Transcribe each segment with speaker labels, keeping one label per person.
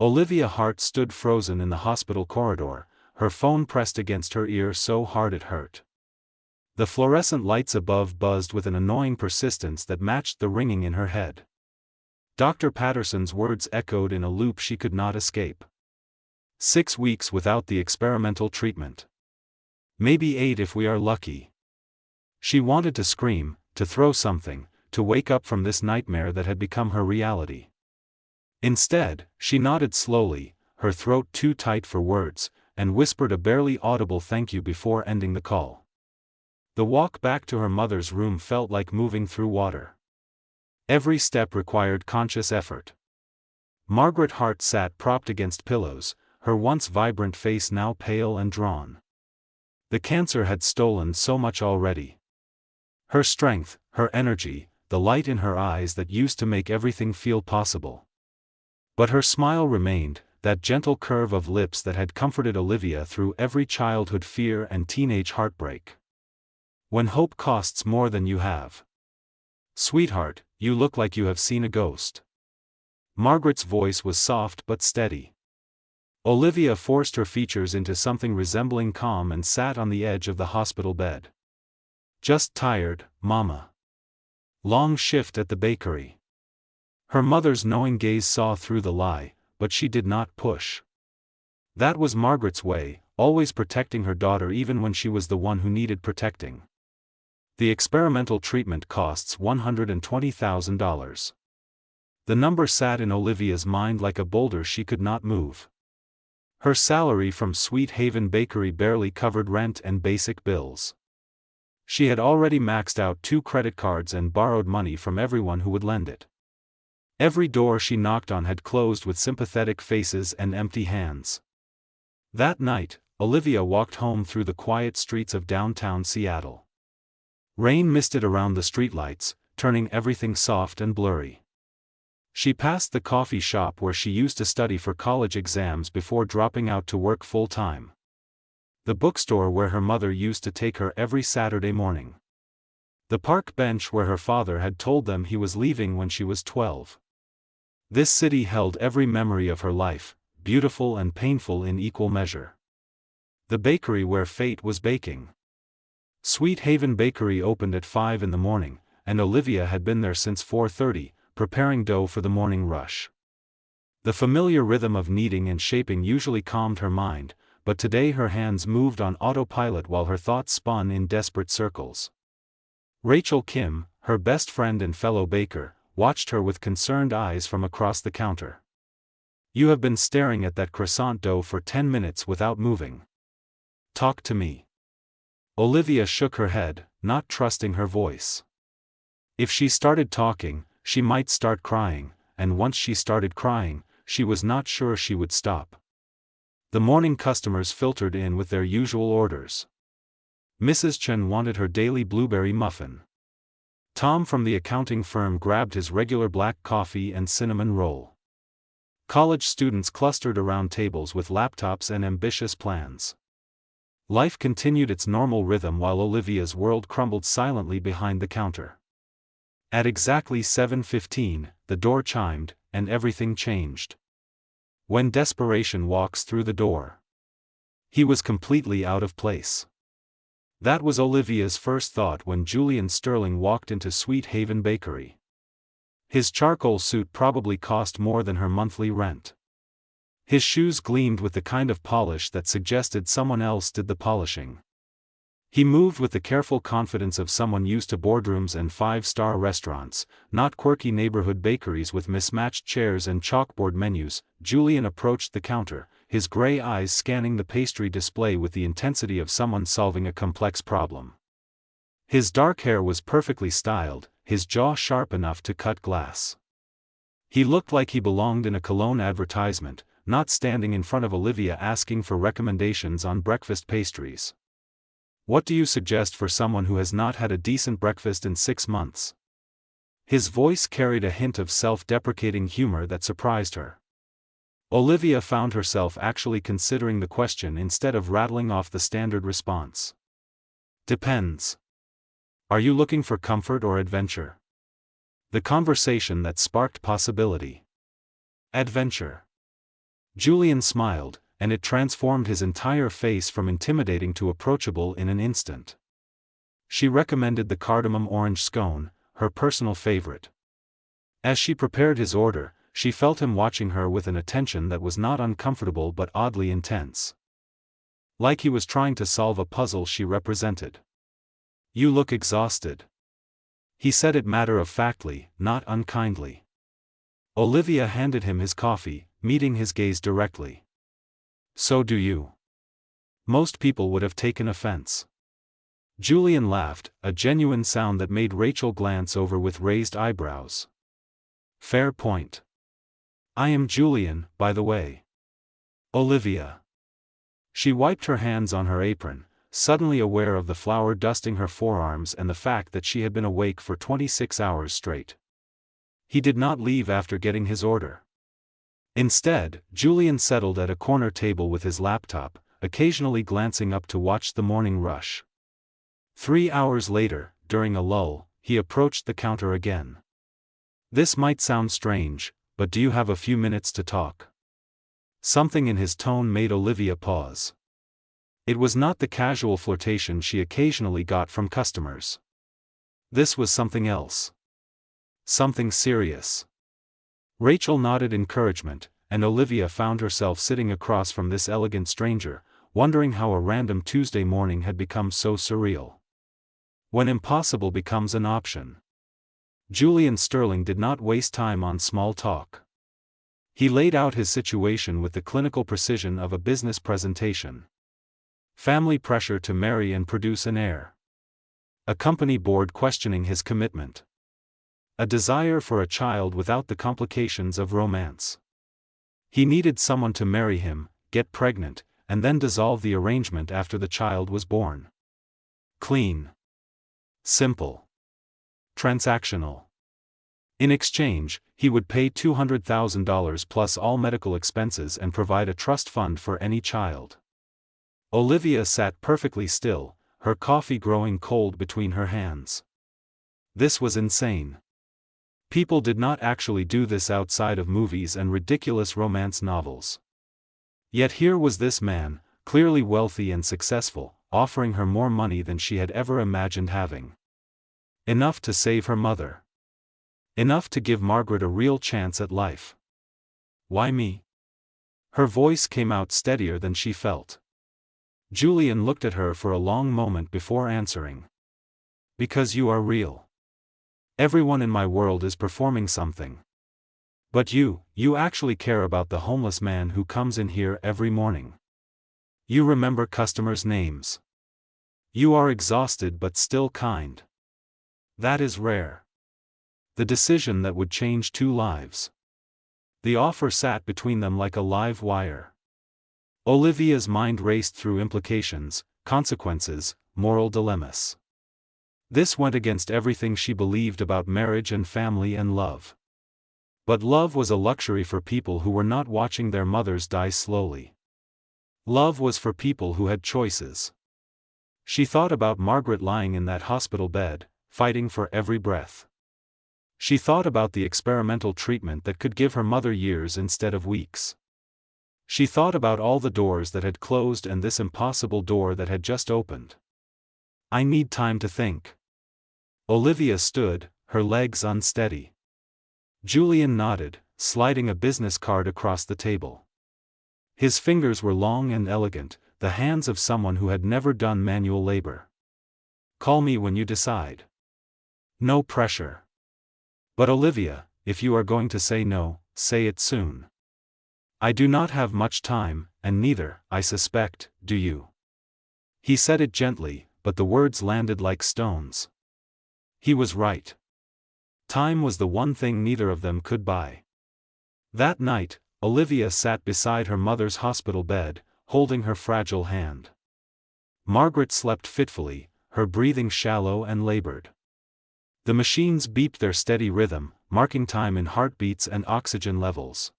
Speaker 1: Olivia Hart stood frozen in the hospital corridor, her phone pressed against her ear so hard it hurt. The fluorescent lights above buzzed with an annoying persistence that matched the ringing in her head. Dr. Patterson's words echoed in a loop she could not escape. 6 weeks without the experimental treatment. Maybe 8 if we are lucky. She wanted to scream, to throw something, to wake up from this nightmare that had become her reality. Instead, she nodded slowly, her throat too tight for words, and whispered a barely audible thank you before ending the call. The walk back to her mother's room felt like moving through water. Every step required conscious effort. Margaret Hart sat propped against pillows, her once vibrant face now pale and drawn. The cancer had stolen so much already. Her strength, her energy, the light in her eyes that used to make everything feel possible. But her smile remained, that gentle curve of lips that had comforted Olivia through every childhood fear and teenage heartbreak. When hope costs more than you have. Sweetheart, you look like you have seen a ghost. Margaret's voice was soft but steady. Olivia forced her features into something resembling calm and sat on the edge of the hospital bed. Just tired, Mama. Long shift at the bakery. Her mother's knowing gaze saw through the lie, but she did not push. That was Margaret's way, always protecting her daughter even when she was the one who needed protecting. The experimental treatment costs $120,000. The number sat in Olivia's mind like a boulder she could not move. Her salary from Sweet Haven Bakery barely covered rent and basic bills. She had already maxed out 2 credit cards and borrowed money from everyone who would lend it. Every door she knocked on had closed with sympathetic faces and empty hands. That night, Olivia walked home through the quiet streets of downtown Seattle. Rain misted around the streetlights, turning everything soft and blurry. She passed the coffee shop where she used to study for college exams before dropping out to work full-time. The bookstore where her mother used to take her every Saturday morning. The park bench where her father had told them he was leaving when she was 12. This city held every memory of her life, beautiful and painful in equal measure. The bakery where fate was baking. Sweet Haven Bakery opened at 5 in the morning, and Olivia had been there since 4:30, preparing dough for the morning rush. The familiar rhythm of kneading and shaping usually calmed her mind, but today her hands moved on autopilot while her thoughts spun in desperate circles. Rachel Kim, her best friend and fellow baker, watched her with concerned eyes from across the counter. "You have been staring at that croissant dough for 10 minutes without moving. Talk to me." Olivia shook her head, not trusting her voice. If she started talking, she might start crying, and once she started crying, she was not sure she would stop. The morning customers filtered in with their usual orders. Mrs. Chen wanted her daily blueberry muffin. Tom from the accounting firm grabbed his regular black coffee and cinnamon roll. College students clustered around tables with laptops and ambitious plans. Life continued its normal rhythm while Olivia's world crumbled silently behind the counter. At exactly 7:15, the door chimed, and everything changed. When desperation walks through the door. He was completely out of place. That was Olivia's first thought when Julian Sterling walked into Sweet Haven Bakery. His charcoal suit probably cost more than her monthly rent. His shoes gleamed with the kind of polish that suggested someone else did the polishing. He moved with the careful confidence of someone used to boardrooms and 5-star restaurants, not quirky neighborhood bakeries with mismatched chairs and chalkboard menus. Julian approached the counter, his gray eyes scanning the pastry display with the intensity of someone solving a complex problem. His dark hair was perfectly styled, his jaw sharp enough to cut glass. He looked like he belonged in a cologne advertisement, not standing in front of Olivia asking for recommendations on breakfast pastries. "What do you suggest for someone who has not had a decent breakfast in 6 months?" His voice carried a hint of self-deprecating humor that surprised her. Olivia found herself actually considering the question instead of rattling off the standard response. "Depends. Are you looking for comfort or adventure?" The conversation that sparked possibility. Adventure. Julian smiled, and it transformed his entire face from intimidating to approachable in an instant. She recommended the cardamom orange scone, her personal favorite. As she prepared his order, she felt him watching her with an attention that was not uncomfortable but oddly intense. Like he was trying to solve a puzzle she represented. "You look exhausted." He said it matter-of-factly, not unkindly. Olivia handed him his coffee, meeting his gaze directly. "So do you." Most people would have taken offense. Julian laughed, a genuine sound that made Rachel glance over with raised eyebrows. "Fair point. I am Julian, by the way." "Olivia." She wiped her hands on her apron, suddenly aware of the flour dusting her forearms and the fact that she had been awake for 26 hours straight. He did not leave after getting his order. Instead, Julian settled at a corner table with his laptop, occasionally glancing up to watch the morning rush. 3 hours later, during a lull, he approached the counter again. "This might sound strange, but do you have a few minutes to talk?" Something in his tone made Olivia pause. It was not the casual flirtation she occasionally got from customers. This was something else. Something serious. Rachel nodded encouragement, and Olivia found herself sitting across from this elegant stranger, wondering how a random Tuesday morning had become so surreal. When impossible becomes an option. Julian Sterling did not waste time on small talk. He laid out his situation with the clinical precision of a business presentation. Family pressure to marry and produce an heir. A company board questioning his commitment. A desire for a child without the complications of romance. He needed someone to marry him, get pregnant, and then dissolve the arrangement after the child was born. Clean. Simple. Transactional. In exchange, he would pay $200,000 plus all medical expenses and provide a trust fund for any child. Olivia sat perfectly still, her coffee growing cold between her hands. This was insane. People did not actually do this outside of movies and ridiculous romance novels. Yet here was this man, clearly wealthy and successful, offering her more money than she had ever imagined having. Enough to save her mother. Enough to give Margaret a real chance at life. "Why me?" Her voice came out steadier than she felt. Julian looked at her for a long moment before answering. "Because you are real. Everyone in my world is performing something. But you actually care about the homeless man who comes in here every morning. You remember customers' names. You are exhausted but still kind. That is rare. The decision that would change 2 lives. The offer sat between them like a live wire. Olivia's mind raced through implications, consequences, moral dilemmas. This went against everything she believed about marriage and family and love. But love was a luxury for people who were not watching their mothers die slowly. Love was for people who had choices. She thought about Margaret lying in that hospital bed, fighting for every breath. She thought about the experimental treatment that could give her mother years instead of weeks. She thought about all the doors that had closed and this impossible door that had just opened. "I need time to think." Olivia stood, her legs unsteady. Julian nodded, sliding a business card across the table. His fingers were long and elegant, the hands of someone who had never done manual labor. "Call me when you decide." No pressure. "But Olivia, if you are going to say no, say it soon. I do not have much time, and neither, I suspect, do you." He said it gently, but the words landed like stones. He was right. Time was the one thing neither of them could buy. That night, Olivia sat beside her mother's hospital bed, holding her fragile hand. Margaret slept fitfully, her breathing shallow and labored. The machines beeped their steady rhythm, marking time in heartbeats and oxygen levels.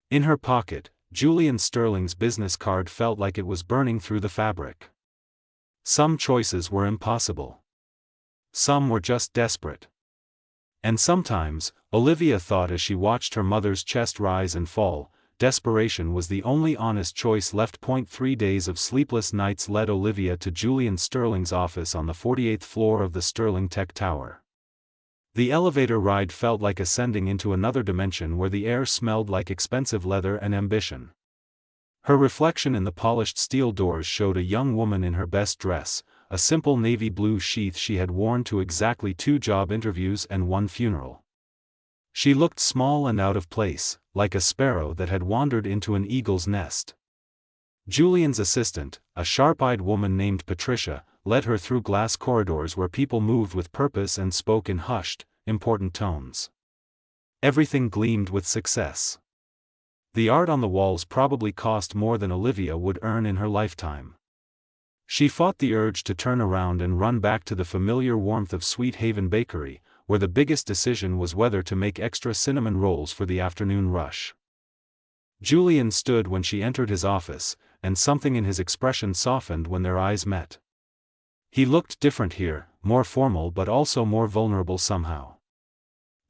Speaker 1: In her pocket, Julian Sterling's business card felt like it was burning through the fabric. Some choices were impossible. Some were just desperate. And sometimes, Olivia thought as she watched her mother's chest rise and fall, desperation was the only honest choice left. 3 days of sleepless nights led Olivia to Julian Sterling's office on the 48th floor of the Sterling Tech Tower. The elevator ride felt like ascending into another dimension where the air smelled like expensive leather and ambition. Her reflection in the polished steel doors showed a young woman in her best dress, a simple navy blue sheath she had worn to exactly 2 job interviews and 1 funeral. She looked small and out of place, like a sparrow that had wandered into an eagle's nest. Julian's assistant, a sharp-eyed woman named Patricia, led her through glass corridors where people moved with purpose and spoke in hushed, important tones. Everything gleamed with success. The art on the walls probably cost more than Olivia would earn in her lifetime. She fought the urge to turn around and run back to the familiar warmth of Sweet Haven Bakery, where the biggest decision was whether to make extra cinnamon rolls for the afternoon rush. Julian stood when she entered his office, and something in his expression softened when their eyes met. He looked different here, more formal but also more vulnerable somehow.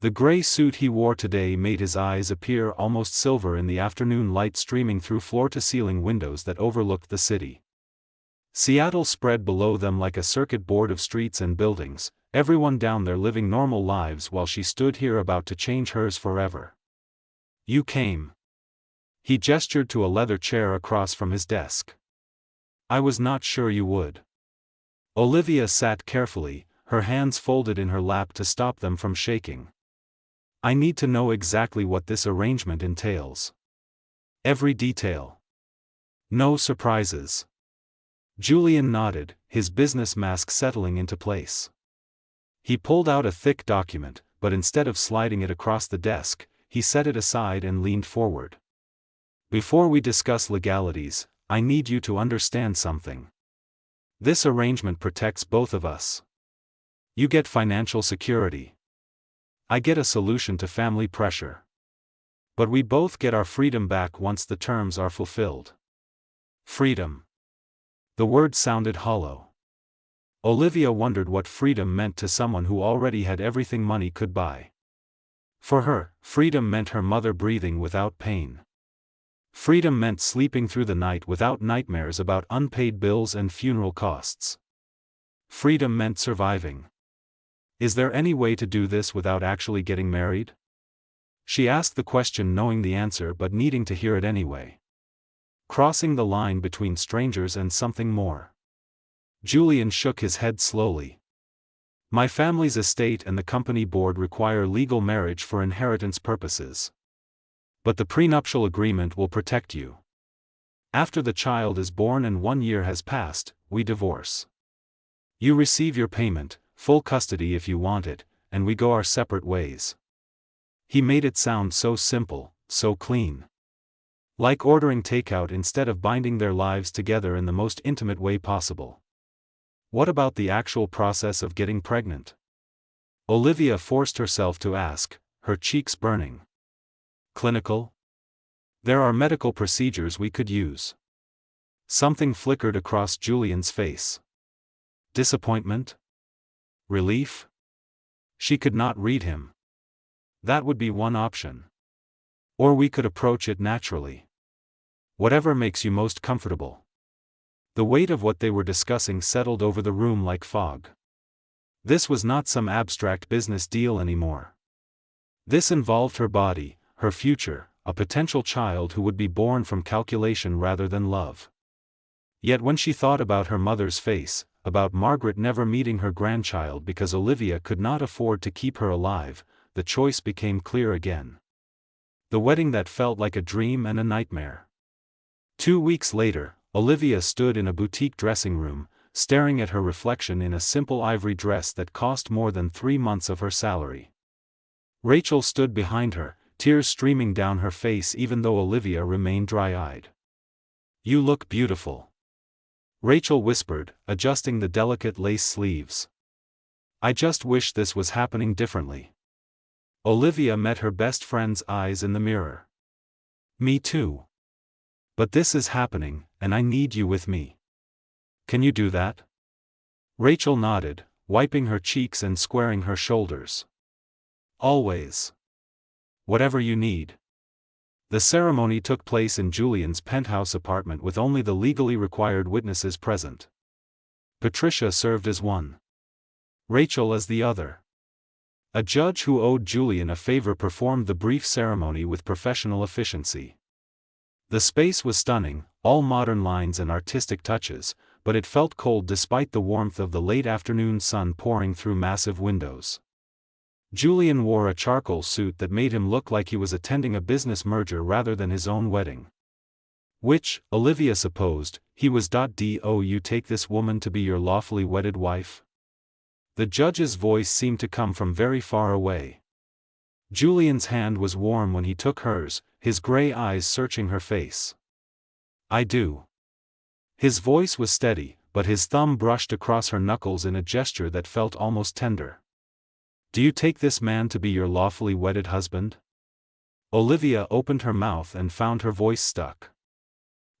Speaker 1: The gray suit he wore today made his eyes appear almost silver in the afternoon light streaming through floor-to-ceiling windows that overlooked the city. Seattle spread below them like a circuit board of streets and buildings, everyone down there living normal lives while she stood here about to change hers forever. "You came." He gestured to a leather chair across from his desk. "I was not sure you would." Olivia sat carefully, her hands folded in her lap to stop them from shaking. "I need to know exactly what this arrangement entails. Every detail. No surprises." Julian nodded, his business mask settling into place. He pulled out a thick document, but instead of sliding it across the desk, he set it aside and leaned forward. "Before we discuss legalities, I need you to understand something. This arrangement protects both of us. You get financial security. I get a solution to family pressure. But we both get our freedom back once the terms are fulfilled." Freedom. The word sounded hollow. Olivia wondered what freedom meant to someone who already had everything money could buy. For her, freedom meant her mother breathing without pain. Freedom meant sleeping through the night without nightmares about unpaid bills and funeral costs. Freedom meant surviving. Is there any way to do this without actually getting married? She asked the question knowing the answer but needing to hear it anyway. Crossing the line between strangers and something more. Julian shook his head slowly. "My family's estate and the company board require legal marriage for inheritance purposes. But the prenuptial agreement will protect you. After the child is born and 1 year has passed, we divorce. You receive your payment, full custody if you want it, and we go our separate ways." He made it sound so simple, so clean. Like ordering takeout instead of binding their lives together in the most intimate way possible. What about the actual process of getting pregnant? Olivia forced herself to ask, her cheeks burning. Clinical? There are medical procedures we could use. Something flickered across Julian's face. Disappointment? Relief? She could not read him. That would be one option. Or we could approach it naturally. Whatever makes you most comfortable. The weight of what they were discussing settled over the room like fog. This was not some abstract business deal anymore. This involved her body, her future, a potential child who would be born from calculation rather than love. Yet when she thought about her mother's face, about Margaret never meeting her grandchild because Olivia could not afford to keep her alive, the choice became clear again. The wedding that felt like a dream and a nightmare. 2 weeks later, Olivia stood in a boutique dressing room, staring at her reflection in a simple ivory dress that cost more than 3 months of her salary. Rachel stood behind her, tears streaming down her face even though Olivia remained dry-eyed. "You look beautiful," Rachel whispered, adjusting the delicate lace sleeves. "I just wish this was happening differently." Olivia met her best friend's eyes in the mirror. "Me too. But this is happening, and I need you with me. Can you do that?" Rachel nodded, wiping her cheeks and squaring her shoulders. "Always. Whatever you need." The ceremony took place in Julian's penthouse apartment with only the legally required witnesses present. Patricia served as one. Rachel as the other. A judge who owed Julian a favor performed the brief ceremony with professional efficiency. The space was stunning, all modern lines and artistic touches, but it felt cold despite the warmth of the late afternoon sun pouring through massive windows. Julian wore a charcoal suit that made him look like he was attending a business merger rather than his own wedding. Which, Olivia supposed, he was. Do you take this woman to be your lawfully wedded wife? The judge's voice seemed to come from very far away. Julian's hand was warm when he took hers, his gray eyes searching her face. I do. His voice was steady, but his thumb brushed across her knuckles in a gesture that felt almost tender. Do you take this man to be your lawfully wedded husband? Olivia opened her mouth and found her voice stuck.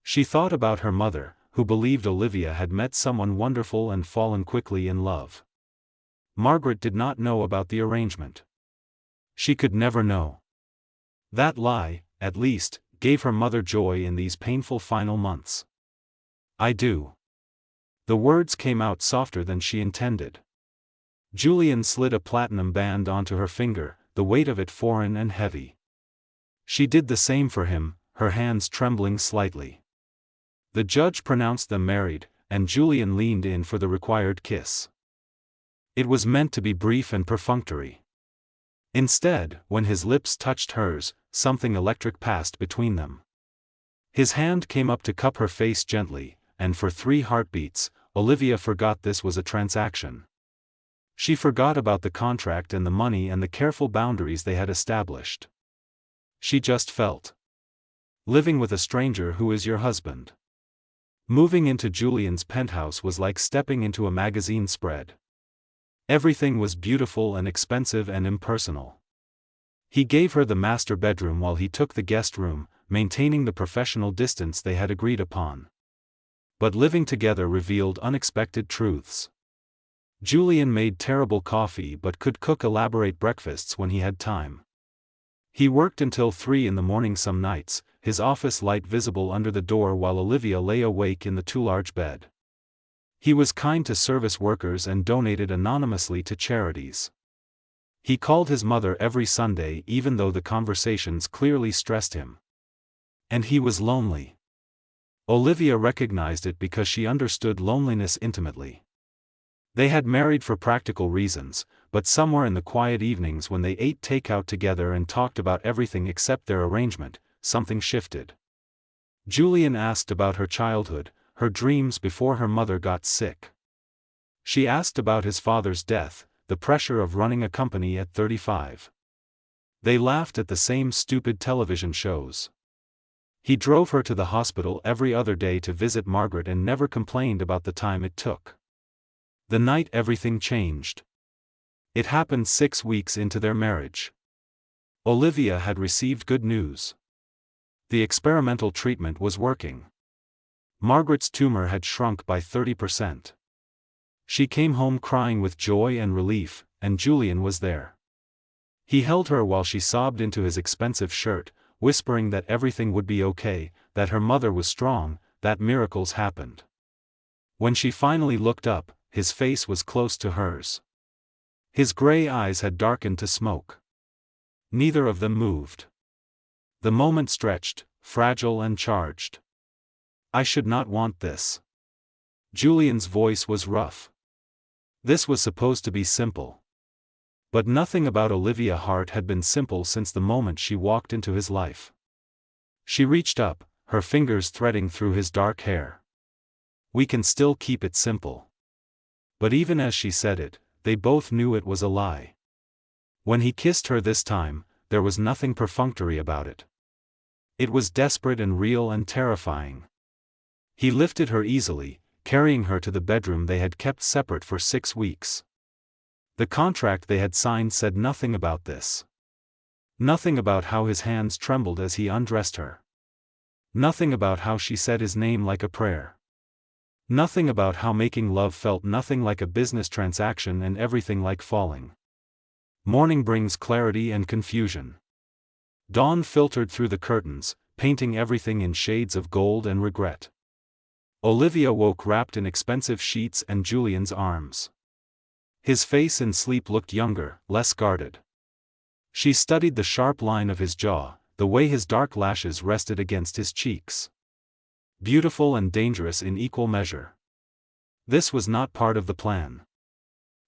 Speaker 1: She thought about her mother, who believed Olivia had met someone wonderful and fallen quickly in love. Margaret did not know about the arrangement. She could never know. That lie, at least, gave her mother joy in these painful final months. I do. The words came out softer than she intended. Julian slid a platinum band onto her finger, the weight of it foreign and heavy. She did the same for him, her hands trembling slightly. The judge pronounced them married, and Julian leaned in for the required kiss. It was meant to be brief and perfunctory. Instead, when his lips touched hers, something electric passed between them. His hand came up to cup her face gently, and for 3 heartbeats, Olivia forgot this was a transaction. She forgot about the contract and the money and the careful boundaries they had established. She just felt. Living with a stranger who is your husband. Moving into Julian's penthouse was like stepping into a magazine spread. Everything was beautiful and expensive and impersonal. He gave her the master bedroom while he took the guest room, maintaining the professional distance they had agreed upon. But living together revealed unexpected truths. Julian made terrible coffee but could cook elaborate breakfasts when he had time. He worked until 3 in the morning some nights, his office light visible under the door while Olivia lay awake in the too large bed. He was kind to service workers and donated anonymously to charities. He called his mother every Sunday even though the conversations clearly stressed him. And he was lonely. Olivia recognized it because she understood loneliness intimately. They had married for practical reasons, but somewhere in the quiet evenings when they ate takeout together and talked about everything except their arrangement, something shifted. Julian asked about her childhood, her dreams before her mother got sick. She asked about his father's death, the pressure of running a company at 35. They laughed at the same stupid television shows. He drove her to the hospital every other day to visit Margaret and never complained about the time it took. The night everything changed. It happened 6 weeks into their marriage. Olivia had received good news. The experimental treatment was working. Margaret's tumor had shrunk by 30%. She came home crying with joy and relief, and Julian was there. He held her while she sobbed into his expensive shirt, whispering that everything would be okay, that her mother was strong, that miracles happened. When she finally looked up, his face was close to hers. His gray eyes had darkened to smoke. Neither of them moved. The moment stretched, fragile and charged. I should not want this. Julian's voice was rough. This was supposed to be simple. But nothing about Olivia Hart had been simple since the moment she walked into his life. She reached up, her fingers threading through his dark hair. We can still keep it simple. But even as she said it, they both knew it was a lie. When he kissed her this time, there was nothing perfunctory about it. It was desperate and real and terrifying. He lifted her easily, carrying her to the bedroom they had kept separate for 6 weeks. The contract they had signed said nothing about this. Nothing about how his hands trembled as he undressed her. Nothing about how she said his name like a prayer. Nothing about how making love felt nothing like a business transaction and everything like falling. Morning brings clarity and confusion. Dawn filtered through the curtains, painting everything in shades of gold and regret. Olivia woke wrapped in expensive sheets and Julian's arms. His face in sleep looked younger, less guarded. She studied the sharp line of his jaw, the way his dark lashes rested against his cheeks. Beautiful and dangerous in equal measure. This was not part of the plan.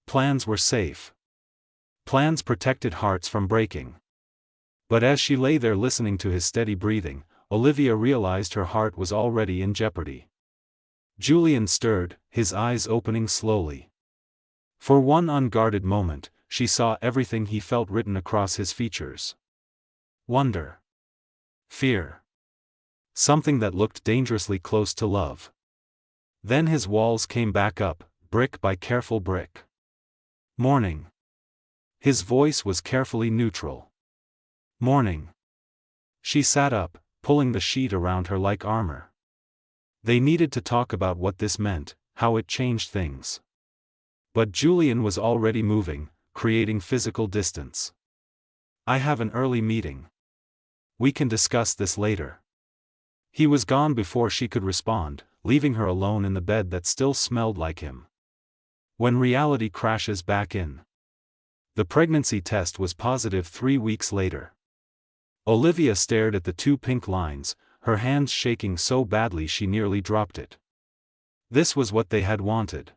Speaker 1: Plans were safe. Plans protected hearts from breaking. But as she lay there listening to his steady breathing, Olivia realized her heart was already in jeopardy. Julian stirred, his eyes opening slowly. For one unguarded moment, she saw everything he felt written across his features. Wonder. Fear. Something that looked dangerously close to love. Then his walls came back up, brick by careful brick. Morning. His voice was carefully neutral. Morning. She sat up, pulling the sheet around her like armor. They needed to talk about what this meant, how it changed things. But Julian was already moving, creating physical distance. I have an early meeting. We can discuss this later. He was gone before she could respond, leaving her alone in the bed that still smelled like him. When reality crashes back in. The pregnancy test was positive 3 weeks later. Olivia stared at the 2 pink lines, her hands shaking so badly she nearly dropped it. This was what they had wanted.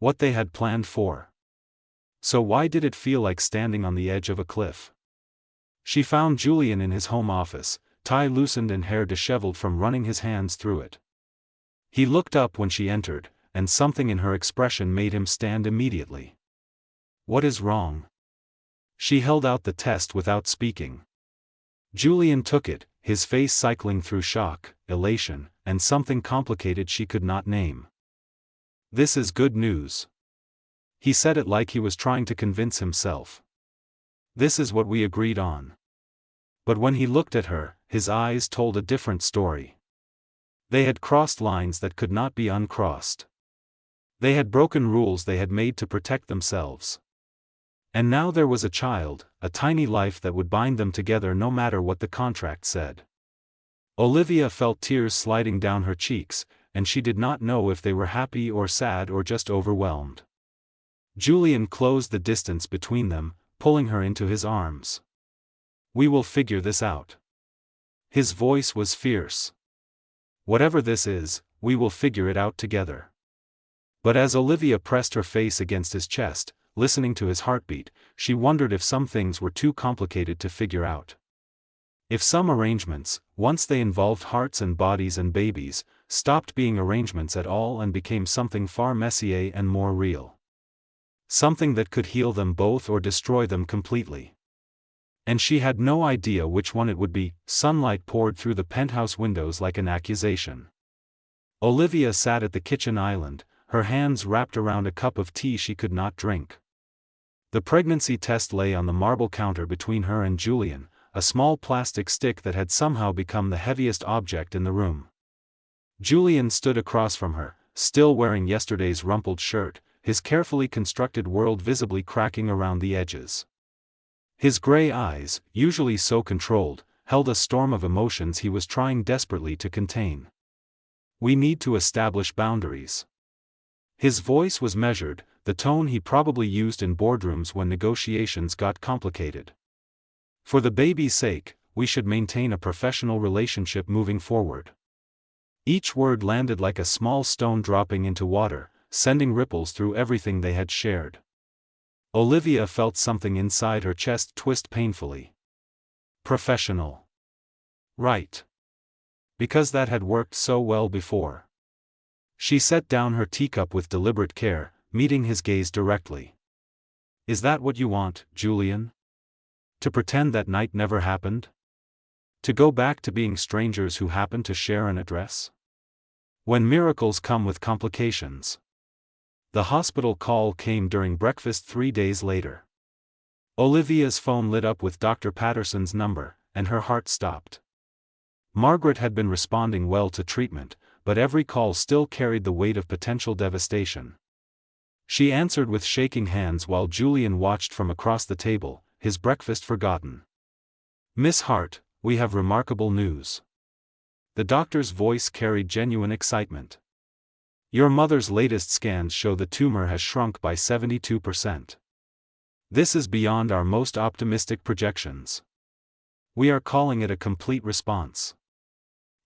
Speaker 1: What they had planned for. So why did it feel like standing on the edge of a cliff? She found Julian in his home office, tie loosened and hair disheveled from running his hands through it. He looked up when she entered, and something in her expression made him stand immediately. What is wrong? She held out the test without speaking. Julian took it, his face cycling through shock, elation, and something complicated she could not name. This is good news. He said it like he was trying to convince himself. This is what we agreed on. But when he looked at her, his eyes told a different story. They had crossed lines that could not be uncrossed. They had broken rules they had made to protect themselves. And now there was a child, a tiny life that would bind them together no matter what the contract said. Olivia felt tears sliding down her cheeks, and she did not know if they were happy or sad or just overwhelmed. Julian closed the distance between them, pulling her into his arms. We will figure this out. His voice was fierce. Whatever this is, we will figure it out together. But as Olivia pressed her face against his chest, listening to his heartbeat, she wondered if some things were too complicated to figure out. If some arrangements, once they involved hearts and bodies and babies, stopped being arrangements at all and became something far messier and more real. Something that could heal them both or destroy them completely. And she had no idea which one it would be. Sunlight poured through the penthouse windows like an accusation. Olivia sat at the kitchen island, her hands wrapped around a cup of tea she could not drink. The pregnancy test lay on the marble counter between her and Julian, a small plastic stick that had somehow become the heaviest object in the room. Julian stood across from her, still wearing yesterday's rumpled shirt, his carefully constructed world visibly cracking around the edges. His gray eyes, usually so controlled, held a storm of emotions he was trying desperately to contain. We need to establish boundaries. His voice was measured, the tone he probably used in boardrooms when negotiations got complicated. For the baby's sake, we should maintain a professional relationship moving forward. Each word landed like a small stone dropping into water, sending ripples through everything they had shared. Olivia felt something inside her chest twist painfully. Professional. Right. Because that had worked so well before. She set down her teacup with deliberate care, meeting his gaze directly. Is that what you want, Julian? To pretend that night never happened? To go back to being strangers who happen to share an address? When miracles come with complications. The hospital call came during breakfast 3 days later. Olivia's phone lit up with Dr. Patterson's number, and her heart stopped. Margaret had been responding well to treatment, but every call still carried the weight of potential devastation. She answered with shaking hands while Julian watched from across the table, his breakfast forgotten. Miss Hart, we have remarkable news. The doctor's voice carried genuine excitement. Your mother's latest scans show the tumor has shrunk by 72%. This is beyond our most optimistic projections. We are calling it a complete response.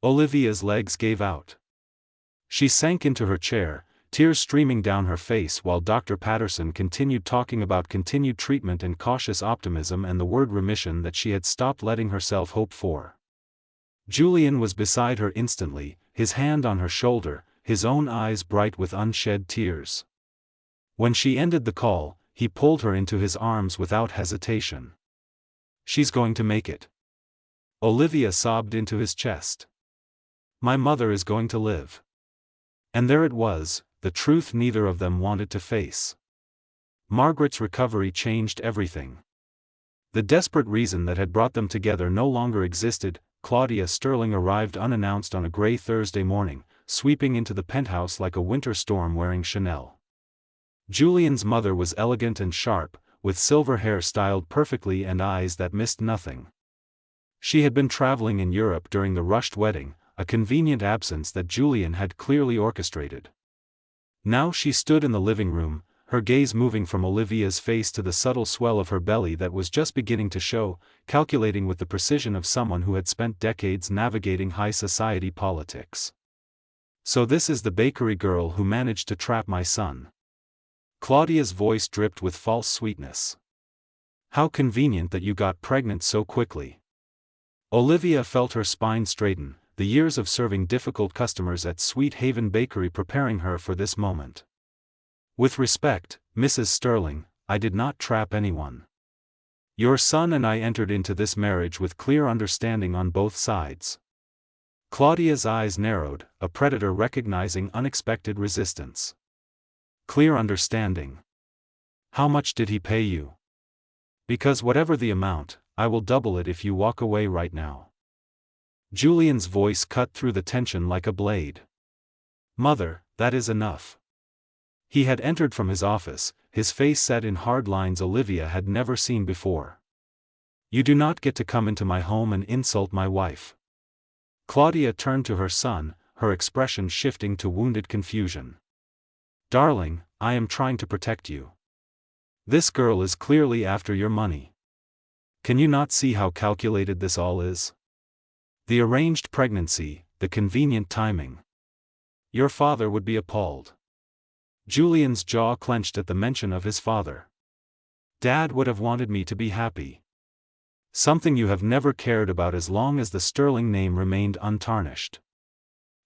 Speaker 1: Olivia's legs gave out. She sank into her chair, tears streaming down her face while Dr. Patterson continued talking about continued treatment and cautious optimism and the word remission that she had stopped letting herself hope for. Julian was beside her instantly, his hand on her shoulder, his own eyes bright with unshed tears. When she ended the call, he pulled her into his arms without hesitation. She's going to make it. Olivia sobbed into his chest. My mother is going to live. And there it was, the truth neither of them wanted to face. Margaret's recovery changed everything. The desperate reason that had brought them together no longer existed. Claudia Sterling arrived unannounced on a gray Thursday morning, sweeping into the penthouse like a winter storm wearing Chanel. Julian's mother was elegant and sharp, with silver hair styled perfectly and eyes that missed nothing. She had been traveling in Europe during the rushed wedding, a convenient absence that Julian had clearly orchestrated. Now she stood in the living room, her gaze moving from Olivia's face to the subtle swell of her belly that was just beginning to show, calculating with the precision of someone who had spent decades navigating high society politics. So this is the bakery girl who managed to trap my son. Claudia's voice dripped with false sweetness. How convenient that you got pregnant so quickly. Olivia felt her spine straighten, the years of serving difficult customers at Sweet Haven Bakery preparing her for this moment. With respect, Mrs. Sterling, I did not trap anyone. Your son and I entered into this marriage with clear understanding on both sides. Claudia's eyes narrowed, a predator recognizing unexpected resistance. Clear understanding. How much did he pay you? Because whatever the amount, I will double it if you walk away right now. Julian's voice cut through the tension like a blade. Mother, that is enough. He had entered from his office, his face set in hard lines Olivia had never seen before. You do not get to come into my home and insult my wife. Claudia turned to her son, her expression shifting to wounded confusion. Darling, I am trying to protect you. This girl is clearly after your money. Can you not see how calculated this all is? The arranged pregnancy, the convenient timing. Your father would be appalled. Julian's jaw clenched at the mention of his father. Dad would have wanted me to be happy. Something you have never cared about as long as the Sterling name remained untarnished.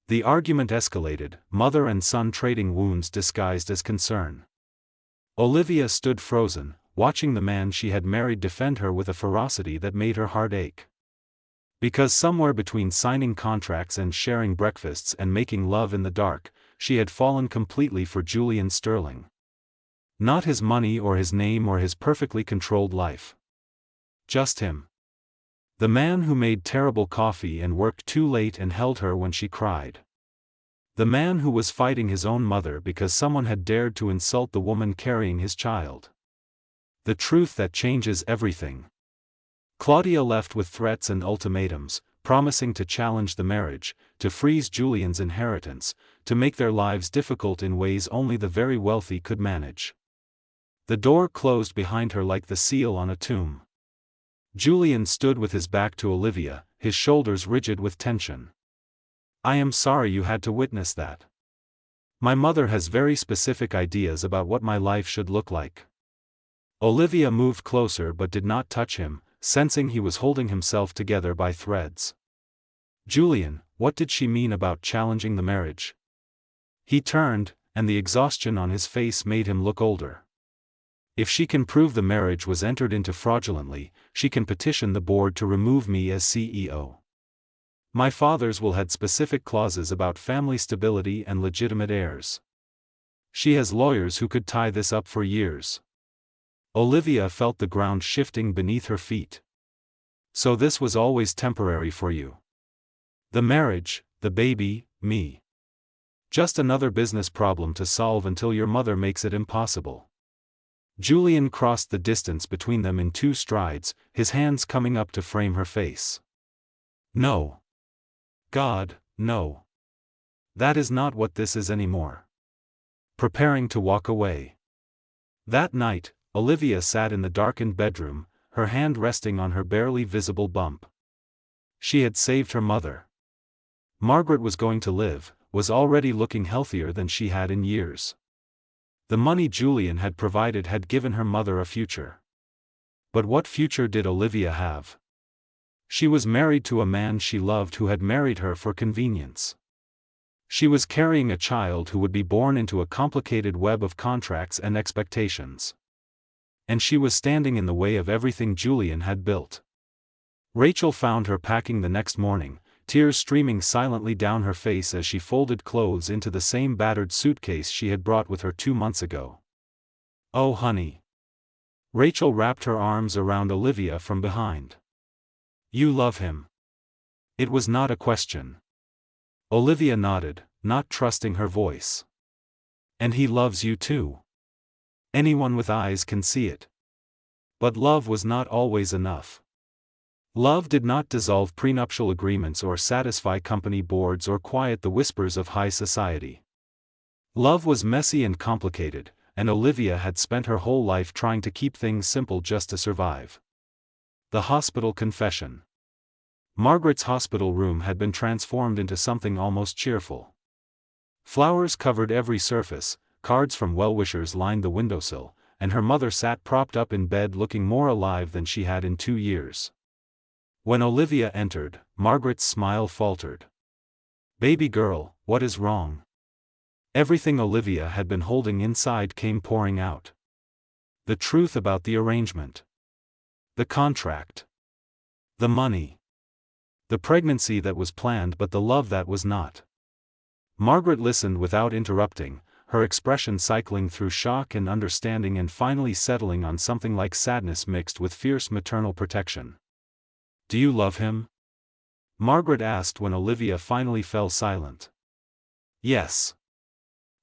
Speaker 1: The argument escalated, mother and son trading wounds disguised as concern. Olivia stood frozen, watching the man she had married defend her with a ferocity that made her heart ache. Because somewhere between signing contracts and sharing breakfasts and making love in the dark, she had fallen completely for Julian Sterling. Not his money or his name or his perfectly controlled life. Just him. The man who made terrible coffee and worked too late and held her when she cried. The man who was fighting his own mother because someone had dared to insult the woman carrying his child. The truth that changes everything. Claudia left with threats and ultimatums, promising to challenge the marriage, to freeze Julian's inheritance, to make their lives difficult in ways only the very wealthy could manage. The door closed behind her like the seal on a tomb. Julian stood with his back to Olivia, his shoulders rigid with tension. I am sorry you had to witness that. My mother has very specific ideas about what my life should look like. Olivia moved closer but did not touch him, sensing he was holding himself together by threads. Julian, what did she mean about challenging the marriage? He turned, and the exhaustion on his face made him look older. If she can prove the marriage was entered into fraudulently, she can petition the board to remove me as CEO. My father's will had specific clauses about family stability and legitimate heirs. She has lawyers who could tie this up for years. Olivia felt the ground shifting beneath her feet. So this was always temporary for you. The marriage, the baby, me. Just another business problem to solve until your mother makes it impossible. Julian crossed the distance between them in 2 strides, his hands coming up to frame her face. No. God, no. That is not what this is anymore. Preparing to walk away. That night, Olivia sat in the darkened bedroom, her hand resting on her barely visible bump. She had saved her mother. Margaret was going to live, was already looking healthier than she had in years. The money Julian had provided had given her mother a future. But what future did Olivia have? She was married to a man she loved who had married her for convenience. She was carrying a child who would be born into a complicated web of contracts and expectations. And she was standing in the way of everything Julian had built. Rachel found her packing the next morning, tears streaming silently down her face as she folded clothes into the same battered suitcase she had brought with her 2 months ago. "Oh honey." Rachel wrapped her arms around Olivia from behind. "You love him." It was not a question. Olivia nodded, not trusting her voice. "And he loves you too. Anyone with eyes can see it." But love was not always enough. Love did not dissolve prenuptial agreements or satisfy company boards or quiet the whispers of high society. Love was messy and complicated, and Olivia had spent her whole life trying to keep things simple just to survive. The hospital confession. Margaret's hospital room had been transformed into something almost cheerful. Flowers covered every surface, cards from well-wishers lined the windowsill, and her mother sat propped up in bed looking more alive than she had in 2 years. When Olivia entered, Margaret's smile faltered. "Baby girl, what is wrong?" Everything Olivia had been holding inside came pouring out. The truth about the arrangement. The contract. The money. The pregnancy that was planned but the love that was not. Margaret listened without interrupting, her expression cycling through shock and understanding and finally settling on something like sadness mixed with fierce maternal protection. "Do you love him?" Margaret asked when Olivia finally fell silent. "Yes."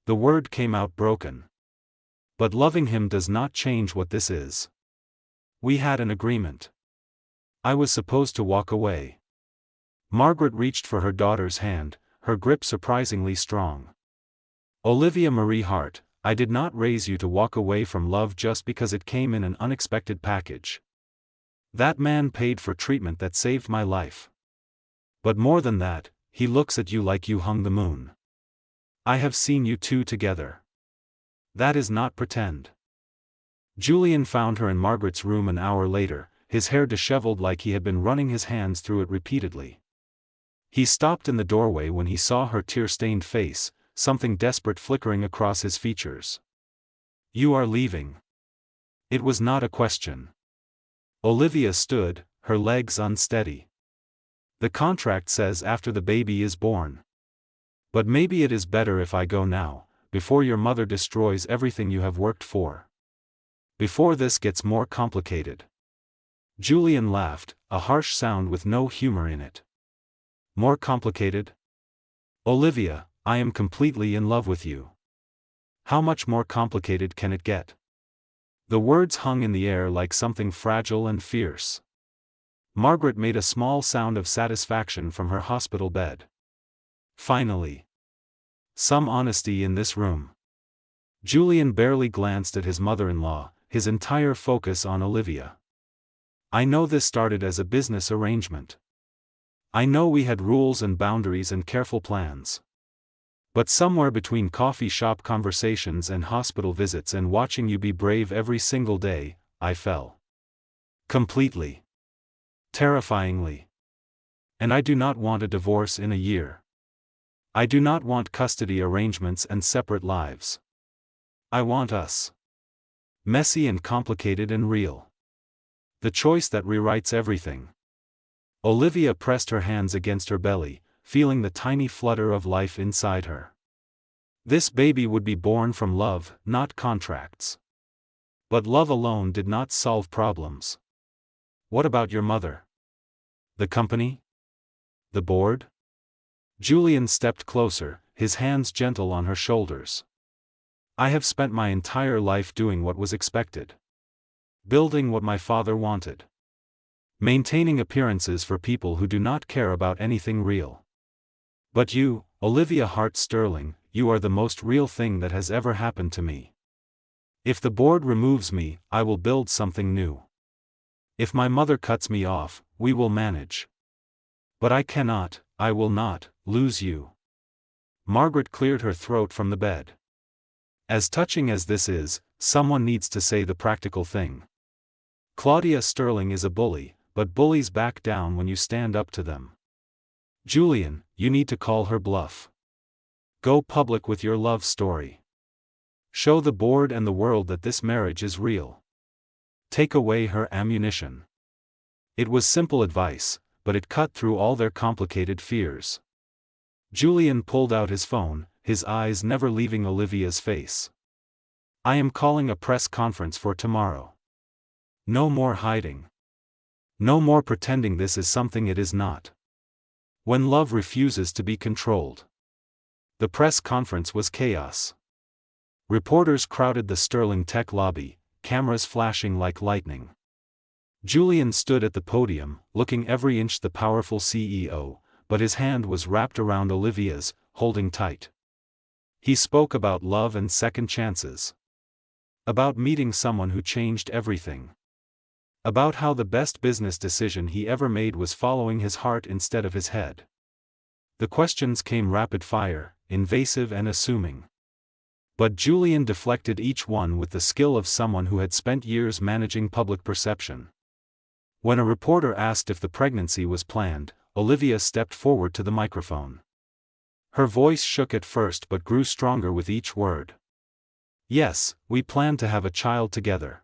Speaker 1: The word came out broken. "But loving him does not change what this is. We had an agreement. I was supposed to walk away." Margaret reached for her daughter's hand, her grip surprisingly strong. "Olivia Marie Hart, I did not raise you to walk away from love just because it came in an unexpected package. That man paid for treatment that saved my life. But more than that, he looks at you like you hung the moon. I have seen you two together. That is not pretend." Julian found her in Margaret's room an hour later, his hair disheveled like he had been running his hands through it repeatedly. He stopped in the doorway when he saw her tear-stained face, something desperate flickering across his features. "You are leaving." It was not a question. Olivia stood, her legs unsteady. "The contract says after the baby is born. But maybe it is better if I go now, before your mother destroys everything you have worked for. Before this gets more complicated." Julian laughed, a harsh sound with no humor in it. "More complicated? Olivia, I am completely in love with you. How much more complicated can it get?" The words hung in the air like something fragile and fierce. Margaret made a small sound of satisfaction from her hospital bed. Finally. Some honesty in this room. Julian barely glanced at his mother-in-law, his entire focus on Olivia. "I know this started as a business arrangement. I know we had rules and boundaries and careful plans. But somewhere between coffee shop conversations and hospital visits and watching you be brave every single day, I fell. Completely. Terrifyingly. And I do not want a divorce in a year. I do not want custody arrangements and separate lives. I want us. Messy and complicated and real. The choice that rewrites everything." Olivia pressed her hands against her belly, feeling the tiny flutter of life inside her. This baby would be born from love, not contracts. But love alone did not solve problems. "What about your mother? The company? The board?" Julian stepped closer, his hands gentle on her shoulders. "I have spent my entire life doing what was expected. Building what my father wanted. Maintaining appearances for people who do not care about anything real. But you, Olivia Hart Sterling, you are the most real thing that has ever happened to me. If the board removes me, I will build something new. If my mother cuts me off, we will manage. But I will not, lose you. Margaret cleared her throat from the bed. As touching as this is, someone needs to say the practical thing. Claudia Sterling is a bully, but bullies back down when you stand up to them. Julian, you need to call her bluff. Go public with your love story. Show the board and the world that this marriage is real. Take away her ammunition. It was simple advice, but it cut through all their complicated fears. Julian pulled out his phone, his eyes never leaving Olivia's face. I am calling a press conference for tomorrow. No more hiding. No more pretending this is something it is not. When love refuses to be controlled. The press conference was chaos. Reporters crowded the Sterling Tech lobby, cameras flashing like lightning. Julian stood at the podium, looking every inch the powerful CEO, but his hand was wrapped around Olivia's, holding tight. He spoke about love and second chances. About meeting someone who changed everything. About how the best business decision he ever made was following his heart instead of his head. The questions came rapid fire, invasive and assuming. But Julian deflected each one with the skill of someone who had spent years managing public perception. When a reporter asked if the pregnancy was planned, Olivia stepped forward to the microphone. Her voice shook at first but grew stronger with each word. Yes, we planned to have a child together.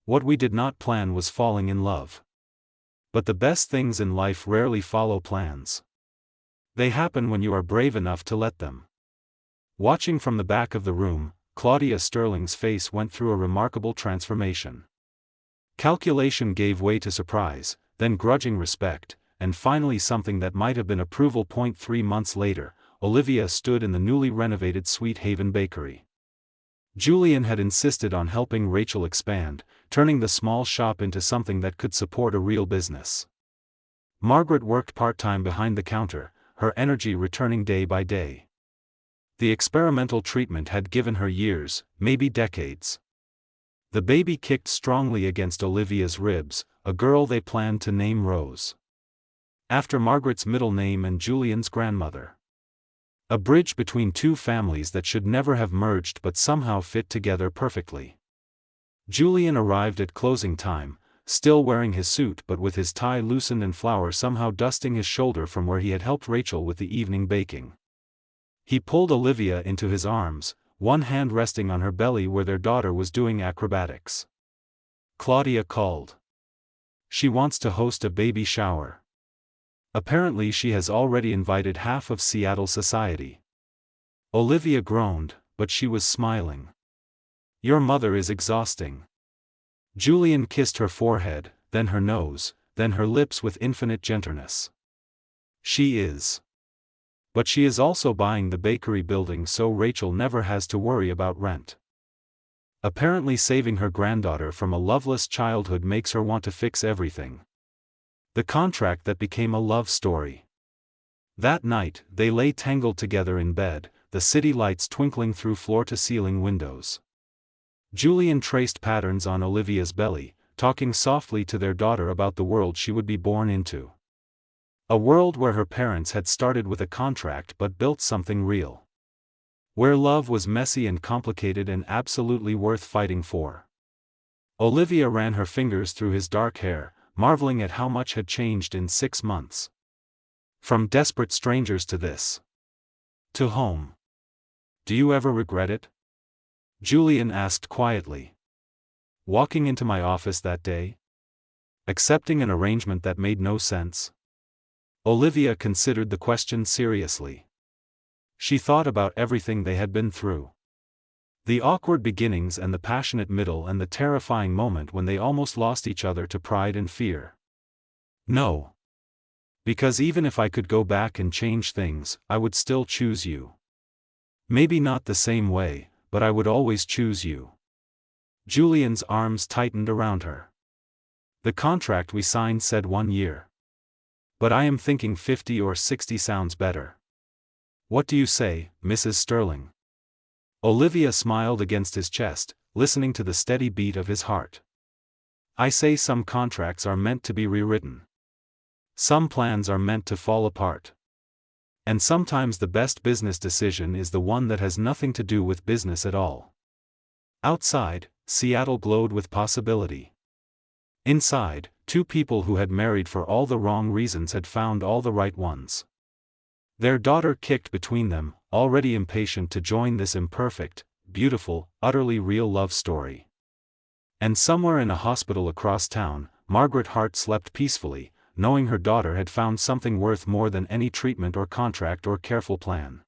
Speaker 1: What we did not plan was falling in love. But the best things in life rarely follow plans. They happen when you are brave enough to let them. Watching from the back of the room, Claudia Sterling's face went through a remarkable transformation. Calculation gave way to surprise, then grudging respect, and finally something that might have been approval. 3 months later, Olivia stood in the newly renovated Sweet Haven Bakery. Julian had insisted on helping Rachel expand, turning the small shop into something that could support a real business. Margaret worked part-time behind the counter, her energy returning day by day. The experimental treatment had given her years, maybe decades. The baby kicked strongly against Olivia's ribs, a girl they planned to name Rose. After Margaret's middle name and Julian's grandmother. A bridge between two families that should never have merged but somehow fit together perfectly. Julian arrived at closing time, still wearing his suit but with his tie loosened and flour somehow dusting his shoulder from where he had helped Rachel with the evening baking. He pulled Olivia into his arms, one hand resting on her belly where their daughter was doing acrobatics. Claudia called. She wants to host a baby shower. Apparently she has already invited half of Seattle society. Olivia groaned, but she was smiling. Your mother is exhausting. Julian kissed her forehead, then her nose, then her lips with infinite gentleness. She is. But she is also buying the bakery building so Rachel never has to worry about rent. Apparently saving her granddaughter from a loveless childhood makes her want to fix everything. The contract that became a love story. That night, they lay tangled together in bed, the city lights twinkling through floor-to-ceiling windows. Julian traced patterns on Olivia's belly, talking softly to their daughter about the world she would be born into. A world where her parents had started with a contract but built something real. Where love was messy and complicated and absolutely worth fighting for. Olivia ran her fingers through his dark hair, marveling at how much had changed in 6 months. From desperate strangers to this. To home. Do you ever regret it? Julian asked quietly. Walking into my office that day? Accepting an arrangement that made no sense? Olivia considered the question seriously. She thought about everything they had been through. The awkward beginnings and the passionate middle and the terrifying moment when they almost lost each other to pride and fear. No. Because even if I could go back and change things, I would still choose you. Maybe not the same way, but I would always choose you. Julian's arms tightened around her. The contract we signed said 1 year. But I am thinking 50 or 60 sounds better. What do you say, Mrs. Sterling? Olivia smiled against his chest, listening to the steady beat of his heart. I say some contracts are meant to be rewritten. Some plans are meant to fall apart. And sometimes the best business decision is the one that has nothing to do with business at all. Outside, Seattle glowed with possibility. Inside, two people who had married for all the wrong reasons had found all the right ones. Their daughter kicked between them, already impatient to join this imperfect, beautiful, utterly real love story. And somewhere in a hospital across town, Margaret Hart slept peacefully, knowing her daughter had found something worth more than any treatment or contract or careful plan.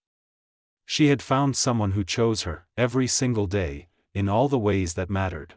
Speaker 1: She had found someone who chose her, every single day, in all the ways that mattered.